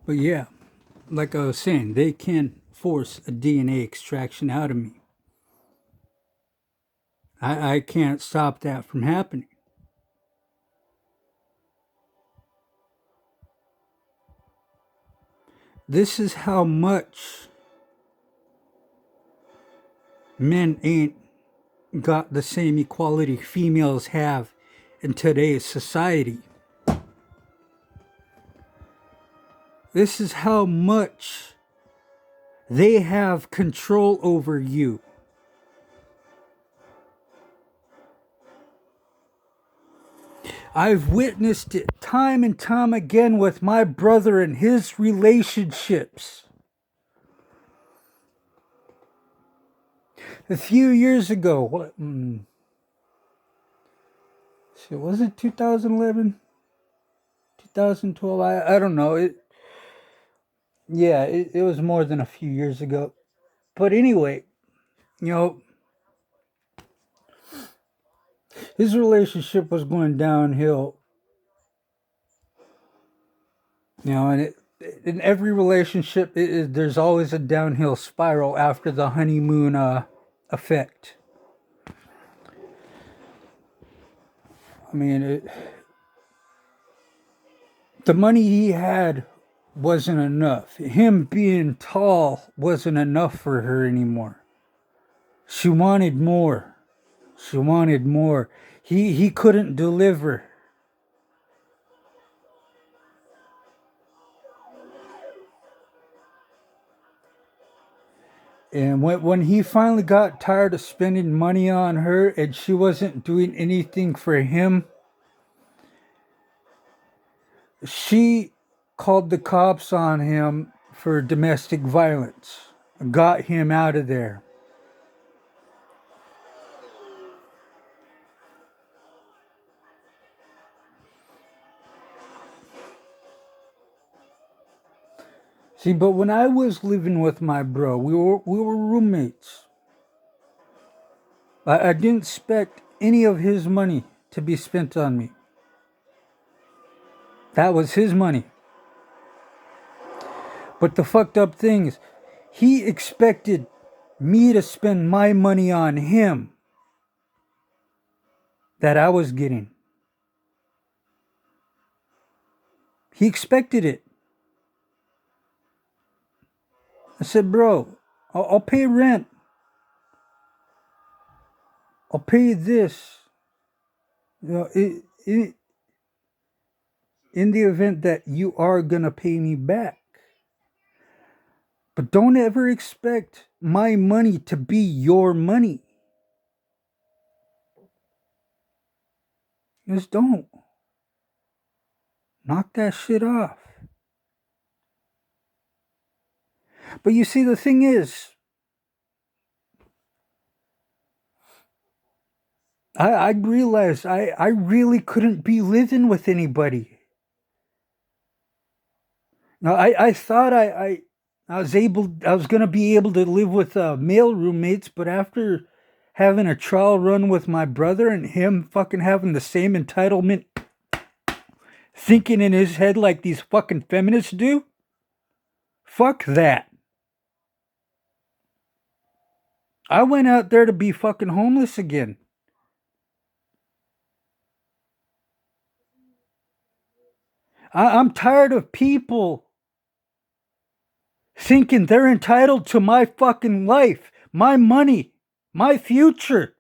But yeah, like I was saying, they can force a DNA extraction out of me. I can't stop that from happening. This is how much men ain't got the same equality females have in today's society. This is how much they have control over you. I've witnessed it time and time again with my brother and his relationships. A few years ago, was it 2011, 2012? I don't know. It was more than a few years ago. But anyway, you know, his relationship was going downhill. And in every relationship, there's always a downhill spiral after the honeymoon effect. I mean, the money he had wasn't enough. Him being tall wasn't enough for her anymore. She wanted more. She wanted more. He couldn't deliver. And when he finally got tired of spending money on her and she wasn't doing anything for him, she called the cops on him for domestic violence, got him out of there. See, but when I was living with my bro, we were roommates. I didn't expect any of his money to be spent on me. That was his money. But the fucked up thing is, he expected me to spend my money on him that I was getting. He expected it. I said, bro, I'll pay rent. I'll pay this. You know, in the event that you are going to pay me back. But don't ever expect my money to be your money. Just don't. Knock that shit off. But you see, the thing is, I realized I really couldn't be living with anybody. Now, I thought I was going to be able to live with male roommates, but after having a trial run with my brother and him fucking having the same entitlement thinking in his head like these fucking feminists do, fuck that. I went out there to be fucking homeless again. I'm tired of people thinking they're entitled to my fucking life, my money, my future.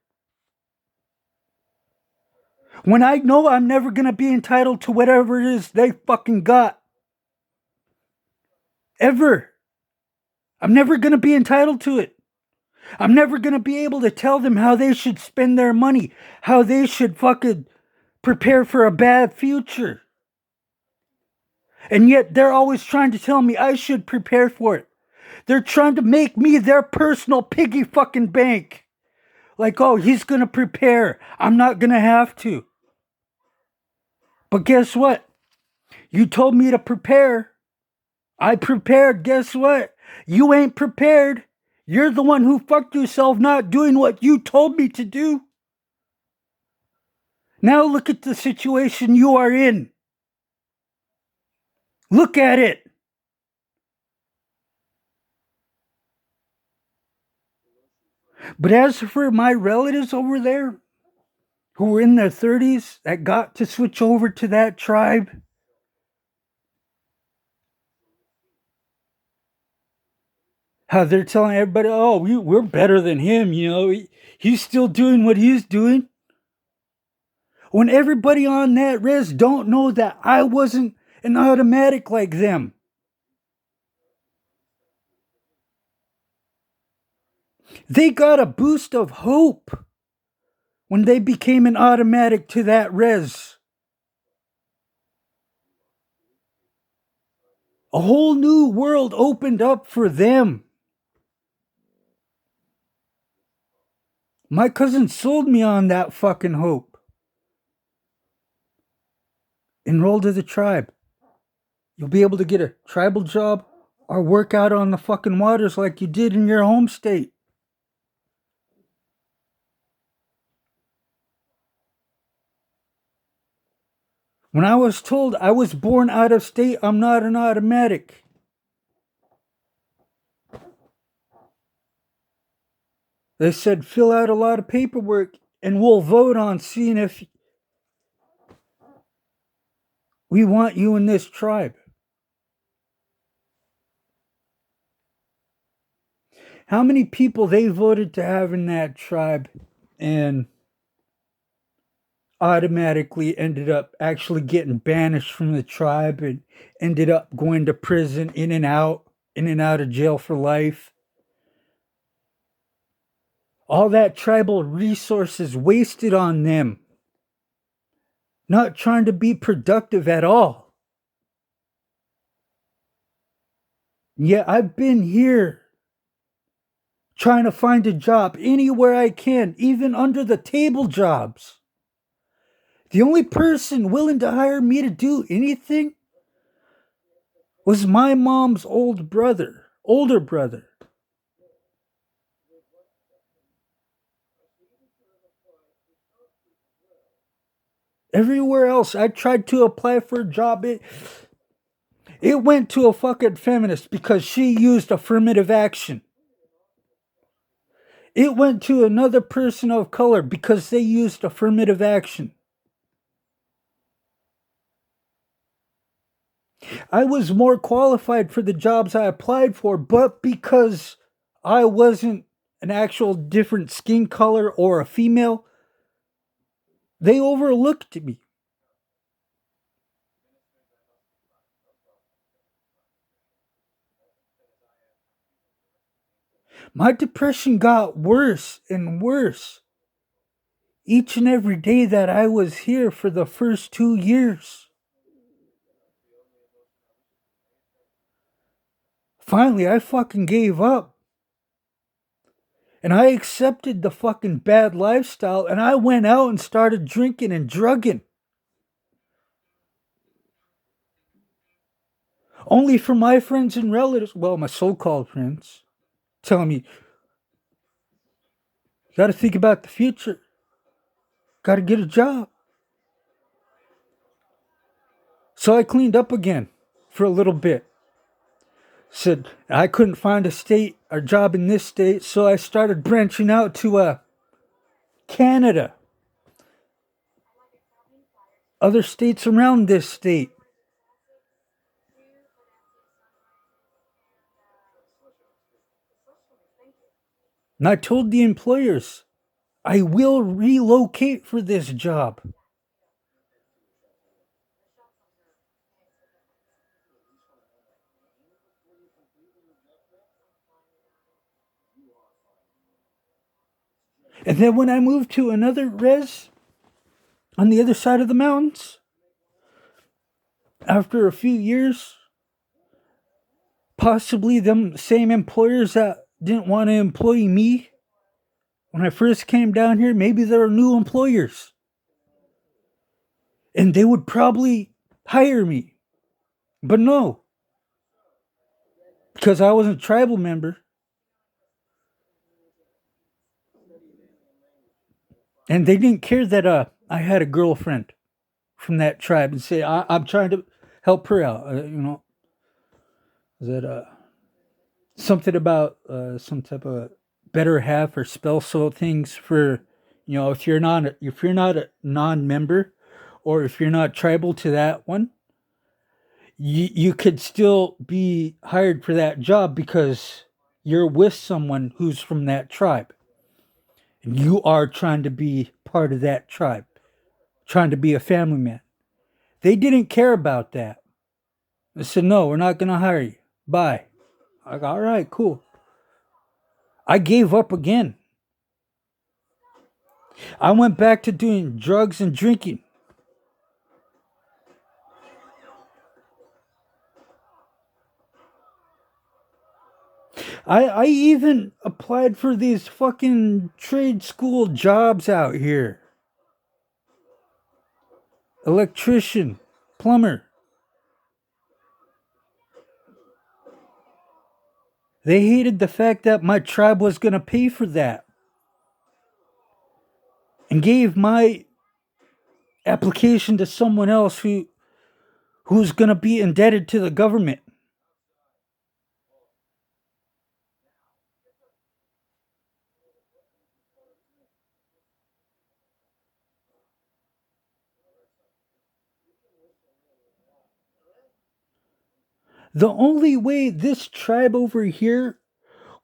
When I know I'm never gonna be entitled to whatever it is they fucking got. Ever. I'm never gonna be entitled to it. I'm never gonna be able to tell them how they should spend their money, how they should fucking prepare for a bad future. And yet they're always trying to tell me I should prepare for it. They're trying to make me their personal piggy fucking bank. Like, oh, he's gonna prepare. I'm not gonna have to. But guess what? You told me to prepare. I prepared. Guess what? You ain't prepared. You're the one who fucked yourself not doing what you told me to do. Now look at the situation you are in. Look at it. But as for my relatives over there who were in their 30s that got to switch over to that tribe, how they're telling everybody, oh, we're better than him, he's still doing what he's doing. When everybody on that res don't know that I wasn't an automatic like them. They got a boost of hope when they became an automatic to that res. A whole new world opened up for them. My cousin sold me on that fucking hope. Enroll to the tribe. You'll be able to get a tribal job or work out on the fucking waters like you did in your home state. When I was told I was born out of state, I'm not an automatic. They said fill out a lot of paperwork and we'll vote on seeing if we want you in this tribe. How many people they voted to have in that tribe and automatically ended up actually getting banished from the tribe and ended up going to prison, in and out of jail for life. All that tribal resources wasted on them, not trying to be productive at all. Yeah, I've been here trying to find a job anywhere I can, even under the table jobs. The only person willing to hire me to do anything was my mom's older brother. Everywhere else I tried to apply for a job, it went to a fucking feminist because she used affirmative action. It went to another person of color because they used affirmative action. I was more qualified for the jobs I applied for, but because I wasn't an actual different skin color or a female, they overlooked me. My depression got worse and worse each and every day that I was here for the first 2 years. Finally, I fucking gave up. And I accepted the fucking bad lifestyle and I went out and started drinking and drugging. Only for my friends and relatives, well, my so called friends, telling me, gotta think about the future, gotta get a job. So I cleaned up again for a little bit. Said I couldn't find a state or job in this state, so I started branching out to Canada, other states around this state. And I told the employers, I will relocate for this job. And then when I moved to another res on the other side of the mountains, after a few years, possibly them same employers that didn't want to employ me when I first came down here, maybe there are new employers. And they would probably hire me. But no, because I wasn't a tribal member. And they didn't care that I had a girlfriend from that tribe and say, I'm trying to help her out. Is that something about some type of better half or spousal things for, if you're not a non-member, or if you're not tribal to that one, you could still be hired for that job because you're with someone who's from that tribe and you are trying to be part of that tribe, trying to be a family man. They didn't care about that. They said, no, we're not going to hire you. Bye. I go, all right, cool. I gave up again. I went back to doing drugs and drinking. I even applied for these fucking trade school jobs out here. Electrician, plumber. They hated the fact that my tribe was going to pay for that and gave my application to someone else who's going to be indebted to the government. The only way this tribe over here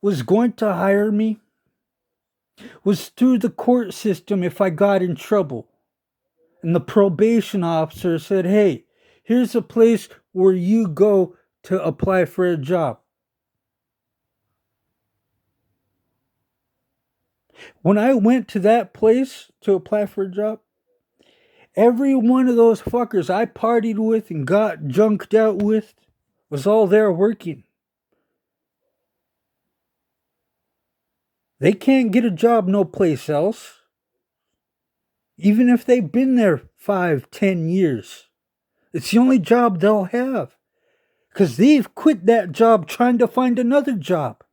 was going to hire me was through the court system if I got in trouble. And the probation officer said, hey, here's a place where you go to apply for a job. When I went to that place to apply for a job, every one of those fuckers I partied with and got junked out with was all there working. They can't get a job no place else. Even if they've been there 5, 10 years. It's the only job they'll have. Because they've quit that job trying to find another job.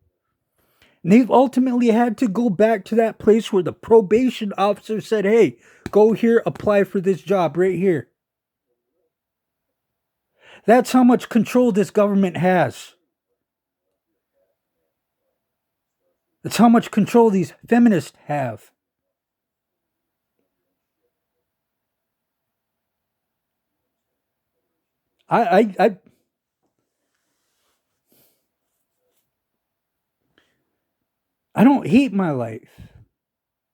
And they've ultimately had to go back to that place where the probation officer said, hey, go here, apply for this job right here. That's how much control this government has. That's how much control these feminists have. I don't hate my life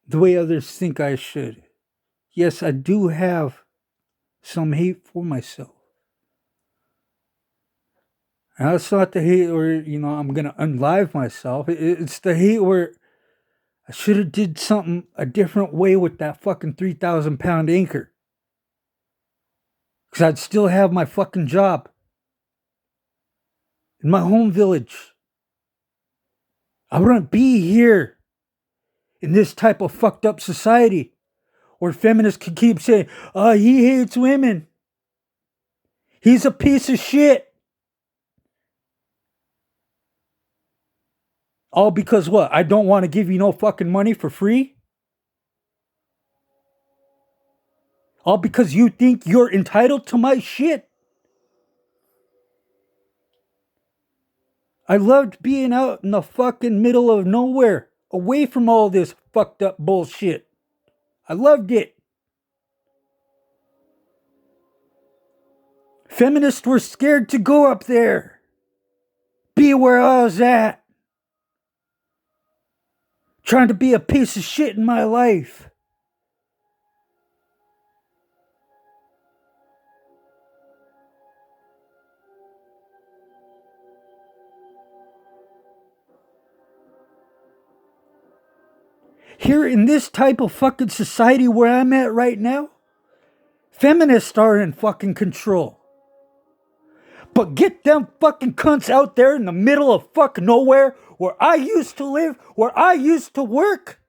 the way others think I should. Yes, I do have some hate for myself. And that's not the hate where, I'm going to unlive myself. It's the hate where I should have did something a different way with that fucking 3,000 pound anchor. Because I'd still have my fucking job in my home village. I wouldn't be here in this type of fucked up society where feminists can keep saying, oh, he hates women. He's a piece of shit. All because what? I don't want to give you no fucking money for free? All because you think you're entitled to my shit? I loved being out in the fucking middle of nowhere, away from all this fucked up bullshit. I loved it. Feminists were scared to go up there. Be where I was at. Trying to be a piece of shit in my life. Here in this type of fucking society where I'm at right now, feminists are in fucking control. But get them fucking cunts out there in the middle of fucking nowhere where I used to live, where I used to work.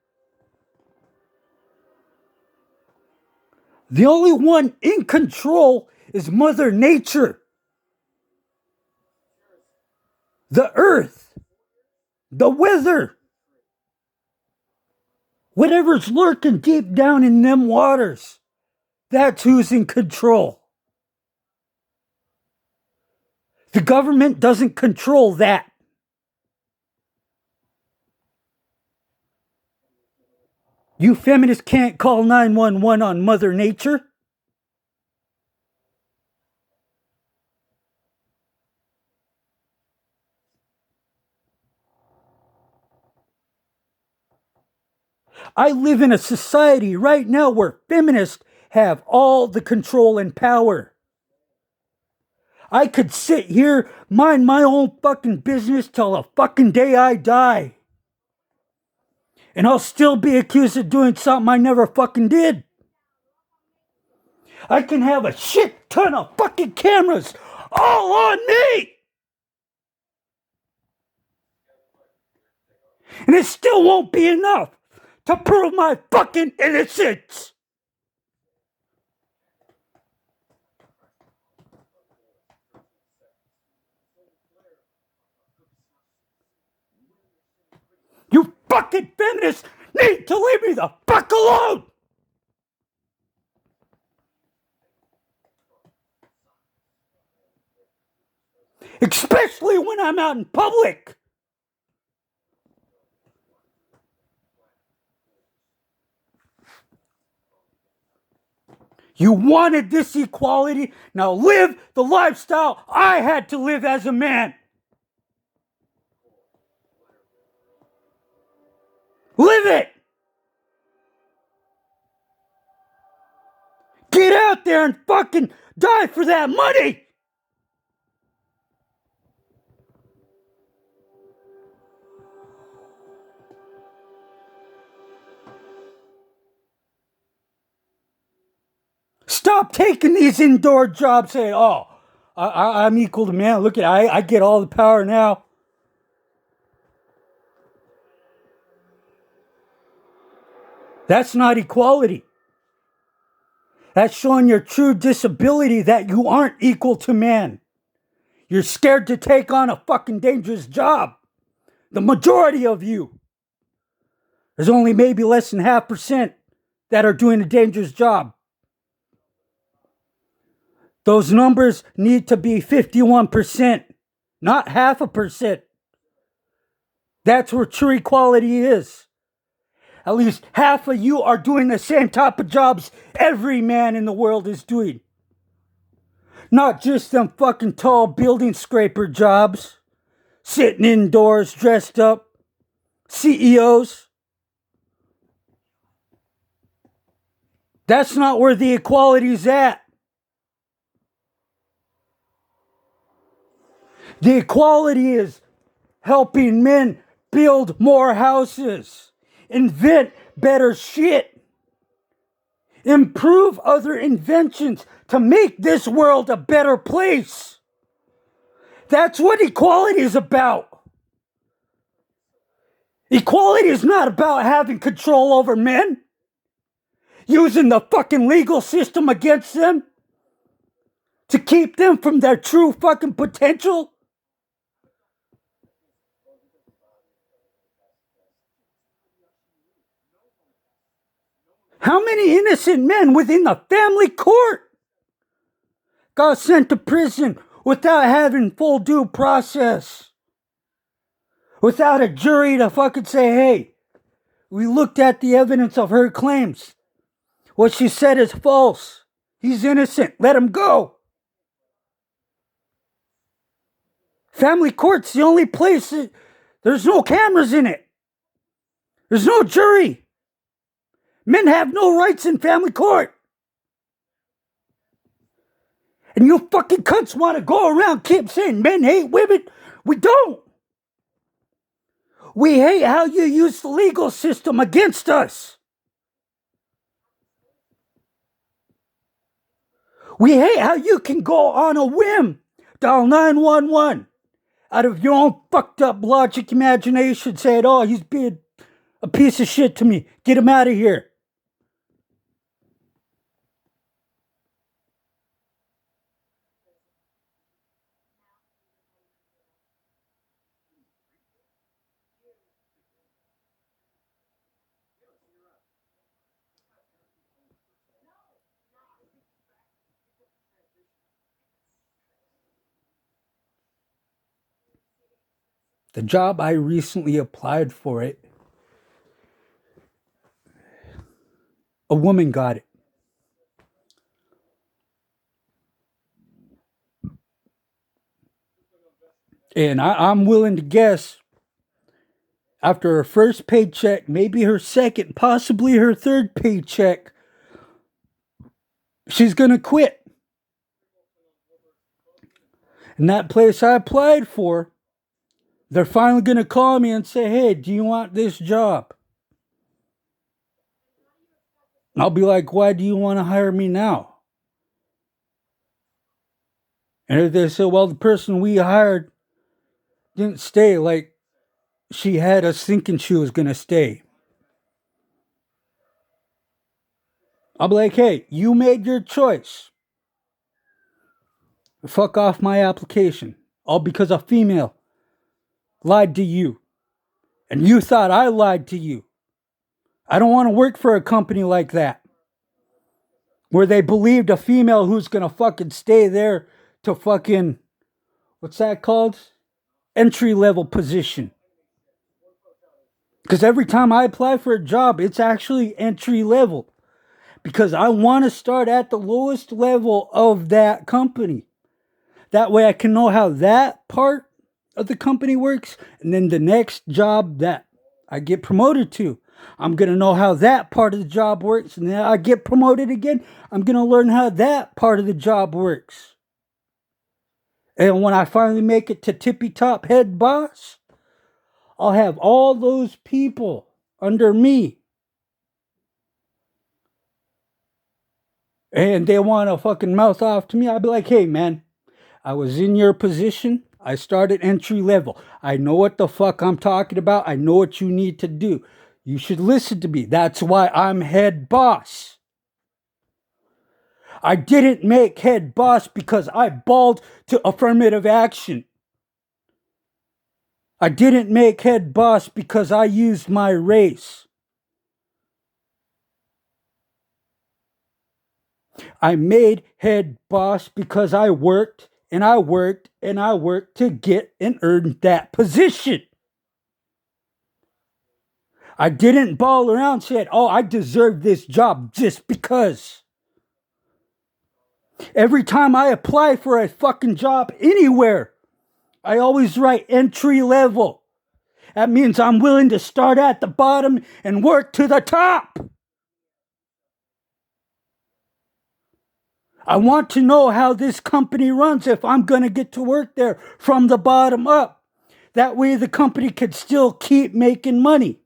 The only one in control is Mother Nature. The earth. The weather. Whatever's lurking deep down in them waters. That's who's in control. The government doesn't control that. You feminists can't call 911 on Mother Nature. I live in a society right now where feminists have all the control and power. I could sit here, mind my own fucking business till the fucking day I die. And I'll still be accused of doing something I never fucking did. I can have a shit ton of fucking cameras all on me. And it still won't be enough to prove my fucking innocence. You fucking feminists need to leave me the fuck alone. Especially when I'm out in public. You wanted this equality, now live the lifestyle I had to live as a man. Live it! Get out there and fucking die for that money! Stop taking these indoor jobs saying, oh, I'm equal to man. Look at I get all the power now. That's not equality. That's showing your true disability that you aren't equal to man. You're scared to take on a fucking dangerous job. The majority of you. There's only maybe less than 0.5% that are doing a dangerous job. Those numbers need to be 51%, not 0.5%. That's where true equality is. At least half of you are doing the same type of jobs every man in the world is doing. Not just them fucking tall building scraper jobs, sitting indoors dressed up, CEOs. That's not where the equality's at. The equality is helping men build more houses, invent better shit, improve other inventions to make this world a better place. That's what equality is about. Equality is not about having control over men, using the fucking legal system against them to keep them from their true fucking potential. How many innocent men within the family court got sent to prison without having full due process? Without a jury to fucking say, hey, we looked at the evidence of her claims. What she said is false. He's innocent. Let him go. Family court's the only place that there's no cameras in it. There's no jury. Men have no rights in family court. And you fucking cunts want to go around keep saying men hate women. We don't. We hate how you use the legal system against us. We hate how you can go on a whim, dial 911, out of your own fucked up logic imagination, saying, oh, he's being a piece of shit to me. Get him out of here. The job I recently applied for it, A woman got it. And I'm willing to guess after her first paycheck, maybe her second, possibly her third paycheck, she's going to quit. And that place I applied for, they're finally going to call me and say, hey, do you want this job? And I'll be like, why do you want to hire me now? And if they say, well, the person we hired didn't stay, like she had us thinking she was going to stay. I'll be like, hey, you made your choice. Fuck off my application. All because a female lied to you. And you thought I lied to you. I don't want to work for a company like that, where they believed a female who's going to fucking stay there to fucking, what's that called? Entry level position. Because every time I apply for a job, it's actually entry level. Because I want to start at the lowest level of that company. That way I can know how that part of the company works. And then the next job that I get promoted to, I'm going to know how that part of the job works. And then I get promoted again. I'm going to learn how that part of the job works. And when I finally make it to tippy top head boss, I'll have all those people under me. And they want to fucking mouth off to me. I'll be like, hey, man, I was in your position. I started entry level. I know what the fuck I'm talking about. I know what you need to do. You should listen to me. That's why I'm head boss. I didn't make head boss because I balled to affirmative action. I didn't make head boss because I used my race. I made head boss because I worked and I worked and I worked to get and earn that position. I didn't ball around and said, oh, I deserve this job just because. Every time I apply for a fucking job anywhere, I always write entry level. That means I'm willing to start at the bottom and work to the top. I want to know how this company runs if I'm going to get to work there from the bottom up. That way the company could still keep making money.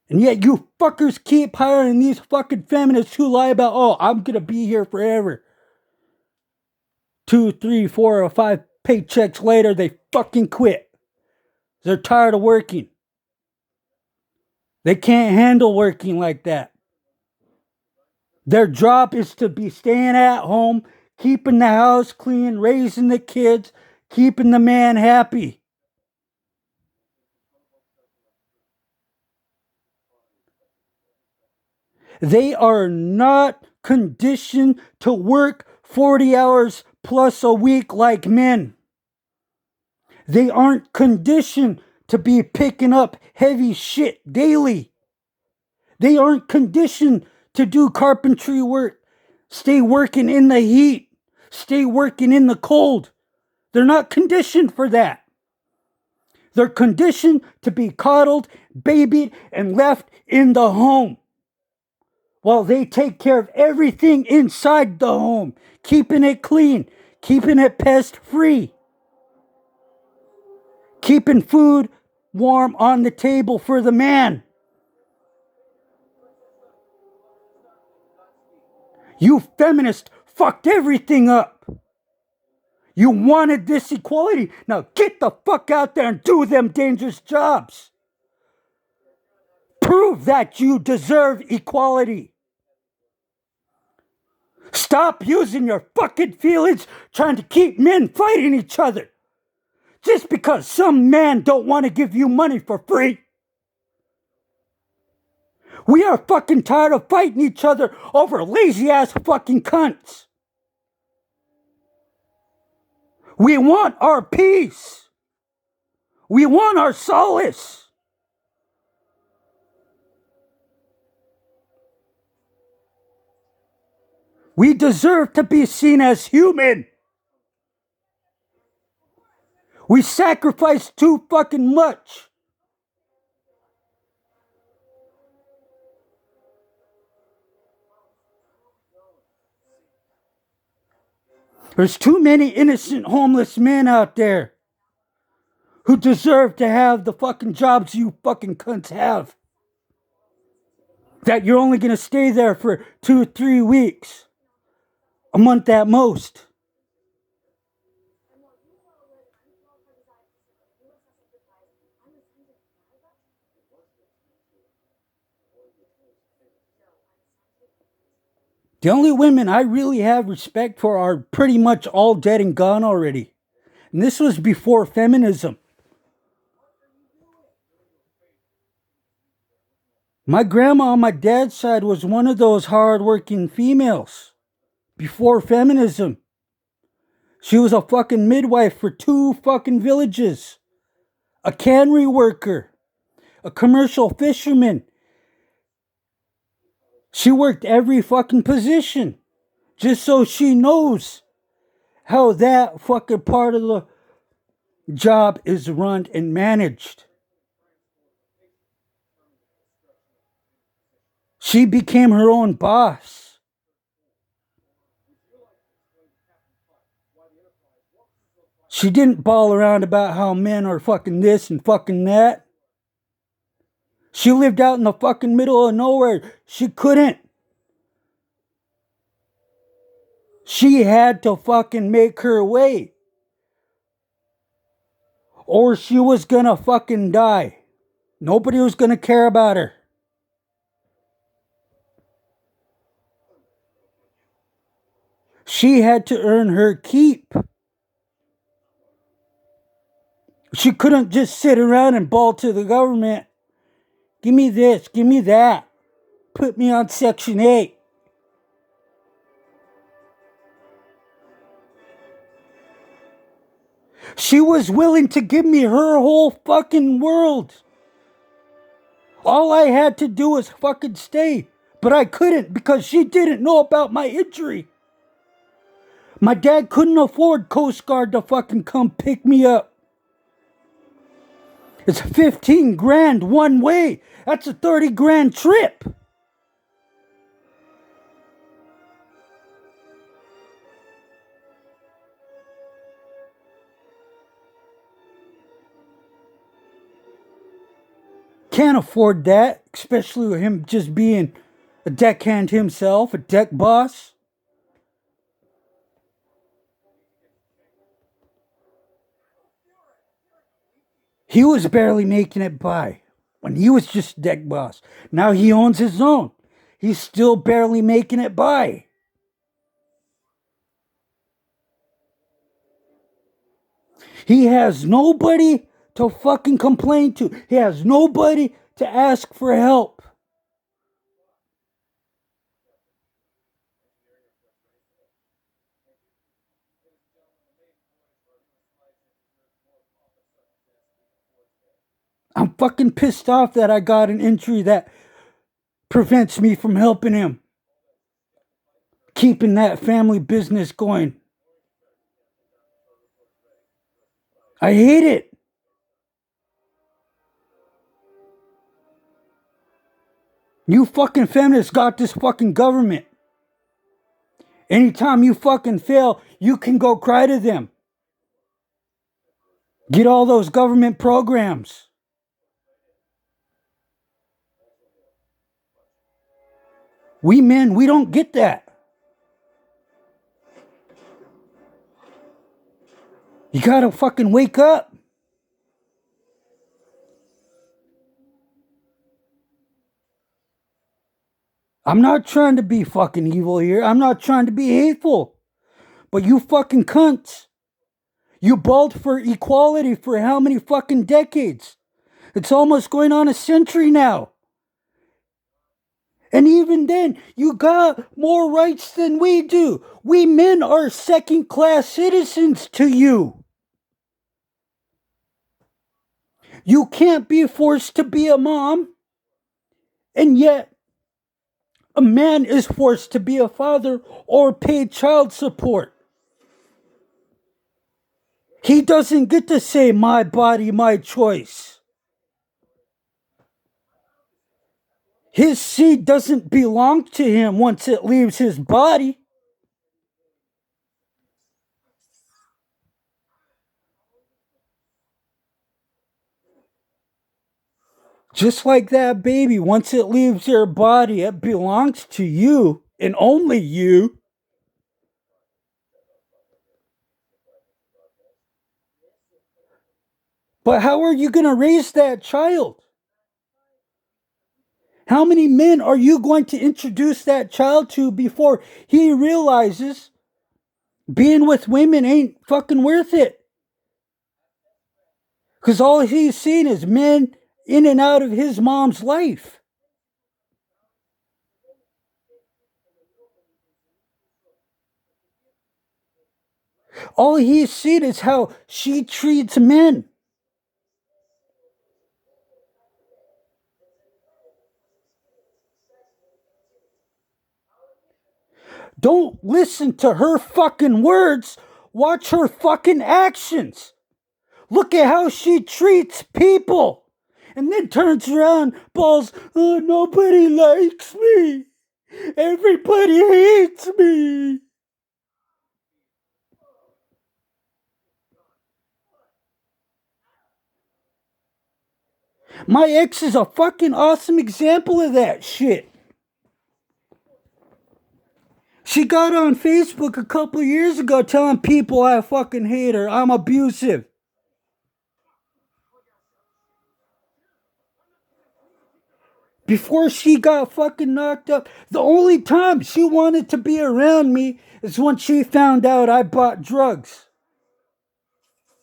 And yet you fuckers keep hiring these fucking feminists who lie about, oh, I'm going to be here forever. 2, 3, 4, or 5 paychecks later, they fucking quit. They're tired of working. They can't handle working like that. Their job is to be staying at home, keeping the house clean, raising the kids, keeping the man happy. They are not conditioned to work 40 hours plus a week like men. They aren't conditioned to be picking up heavy shit daily. They aren't conditioned to do carpentry work, stay working in the heat, stay working in the cold. They're not conditioned for that. They're conditioned to be coddled, babied, and left in the home while they take care of everything inside the home, keeping it clean, keeping it pest-free, keeping food warm on the table for the man. You feminists fucked everything up. You wanted this equality. Now get the fuck out there and do them dangerous jobs. Prove that you deserve equality. Stop using your fucking feelings trying to keep men fighting each other. Just because some man don't want to give you money for free. We are fucking tired of fighting each other over lazy ass fucking cunts. We want our peace. We want our solace. We deserve to be seen as human. We sacrifice too fucking much. There's too many innocent homeless men out there who deserve to have the fucking jobs you fucking cunts have. That you're only gonna stay there for 2 or 3 weeks. A month at most. The only women I really have respect for are pretty much all dead and gone already. And this was before feminism. My grandma on my dad's side was one of those hard-working females. Before feminism. She was a fucking midwife for 2 fucking villages. A cannery worker. A commercial fisherman. She worked every fucking position. Just so she knows how that fucking part of the job is run and managed. She became her own boss. She didn't bawl around about how men are fucking this and fucking that. She lived out in the fucking middle of nowhere. She couldn't. She had to fucking make her way. Or she was gonna fucking die. Nobody was gonna care about her. She had to earn her keep. She couldn't just sit around and bawl to the government. Give me this, give me that. Put me on Section 8. She was willing to give me her whole fucking world. All I had to do was fucking stay. But I couldn't because she didn't know about my injury. My dad couldn't afford Coast Guard to fucking come pick me up. It's 15 grand one way. That's a 30 grand trip. Can't afford that, especially with him just being a deckhand himself, a deck boss. He was barely making it by when he was just deck boss. Now he owns his own. He's still barely making it by. He has nobody to fucking complain to. He has nobody to ask for help. I'm fucking pissed off that I got an injury that prevents me from helping him. Keeping that family business going. I hate it. You fucking feminists got this fucking government. Anytime you fucking fail, you can go cry to them. Get all those government programs. We men, we don't get that. You gotta fucking wake up. I'm not trying to be fucking evil here. I'm not trying to be hateful. But you fucking cunts. You bawled for equality for how many fucking decades? It's almost going on a century now. And even then, you got more rights than we do. We men are second-class citizens to you. You can't be forced to be a mom. And yet, a man is forced to be a father or pay child support. He doesn't get to say, my body, my choice. His seed doesn't belong to him once it leaves his body. Just like that baby, once it leaves your body, it belongs to you and only you. But how are you going to raise that child? How many men are you going to introduce that child to before he realizes being with women ain't fucking worth it? Because all he's seen is men in and out of his mom's life. All he's seen is how she treats men. Don't listen to her fucking words. Watch her fucking actions. Look at how she treats people. And then turns around, balls, oh, nobody likes me. Everybody hates me. My ex is a fucking awesome example of that shit. She got on Facebook a couple years ago telling people I fucking hate her. I'm abusive. Before she got fucking knocked up, the only time she wanted to be around me is when she found out I bought drugs.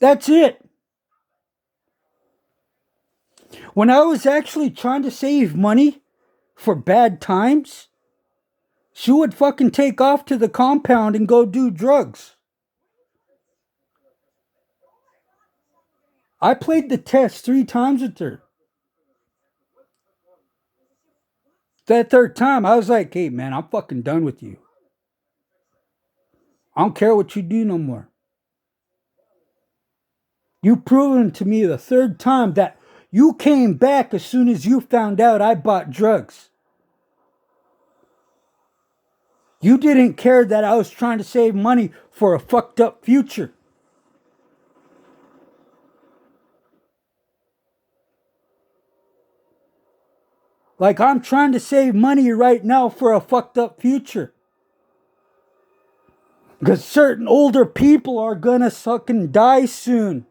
That's it. When I was actually trying to save money for bad times, she would fucking take off to the compound and go do drugs. I played the test 3 times with her. That third time, I was like, hey man, I'm fucking done with you. I don't care what you do no more. You've proven to me the third time that you came back as soon as you found out I bought drugs. You didn't care that I was trying to save money for a fucked up future. Like I'm trying to save money right now for a fucked up future. Because certain older people are gonna fucking die soon.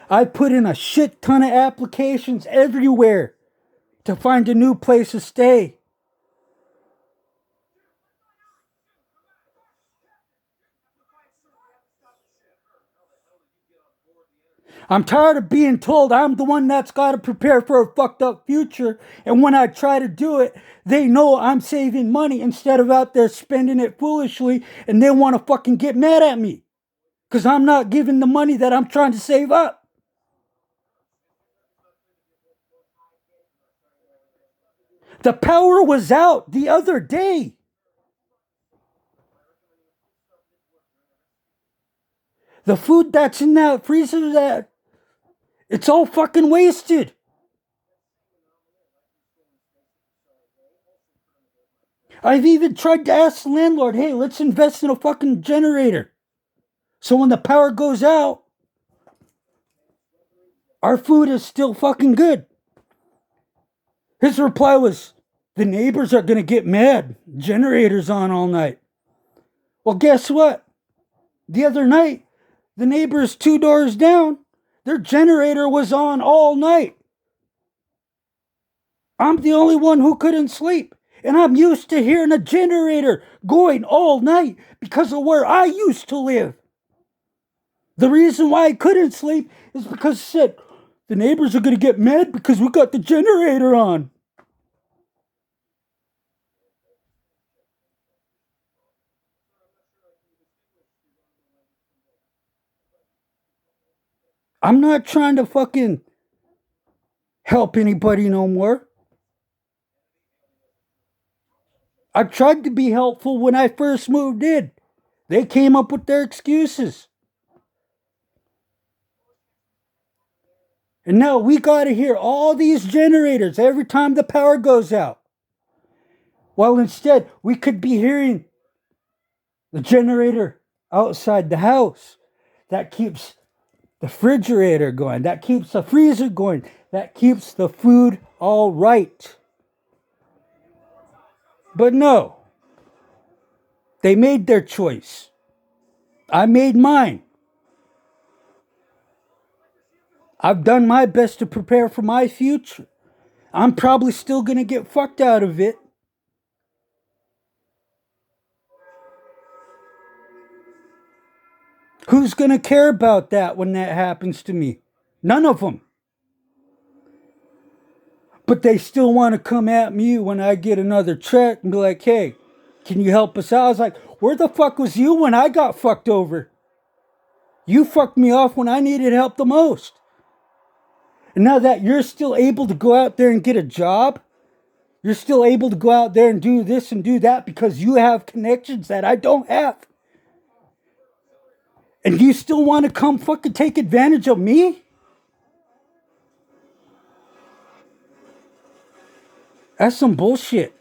I put in a shit ton of applications everywhere to find a new place to stay. I'm tired of being told I'm the one that's got to prepare for a fucked up future. And when I try to do it, they know I'm saving money instead of out there spending it foolishly. And they want to fucking get mad at me because I'm not giving the money that I'm trying to save up. The power was out the other day. The food that's in that freezer, that it's all fucking wasted. I've even tried to ask the landlord, hey, let's invest in a fucking generator. So when the power goes out, our food is still fucking good. His reply was, the neighbors are going to get mad. Generator's on all night. Well, guess what? The other night, the neighbors 2 doors down, their generator was on all night. I'm the only one who couldn't sleep. And I'm used to hearing a generator going all night because of where I used to live. The reason why I couldn't sleep is because it said, the neighbors are going to get mad because we got the generator on. I'm not trying to fucking help anybody no more. I tried to be helpful when I first moved in. They came up with their excuses. And now we got to hear all these generators every time the power goes out. While instead, we could be hearing the generator outside the house that keeps the refrigerator going, that keeps the freezer going, that keeps the food all right. But no, they made their choice. I made mine. I've done my best to prepare for my future. I'm probably still going to get fucked out of it. Who's going to care about that when that happens to me? None of them. But they still want to come at me when I get another check and be like, hey, can you help us out? I was like, where the fuck was you when I got fucked over? You fucked me off when I needed help the most. And now that you're still able to go out there and get a job, you're still able to go out there and do this and do that because you have connections that I don't have. And you still want to come fucking take advantage of me? That's some bullshit.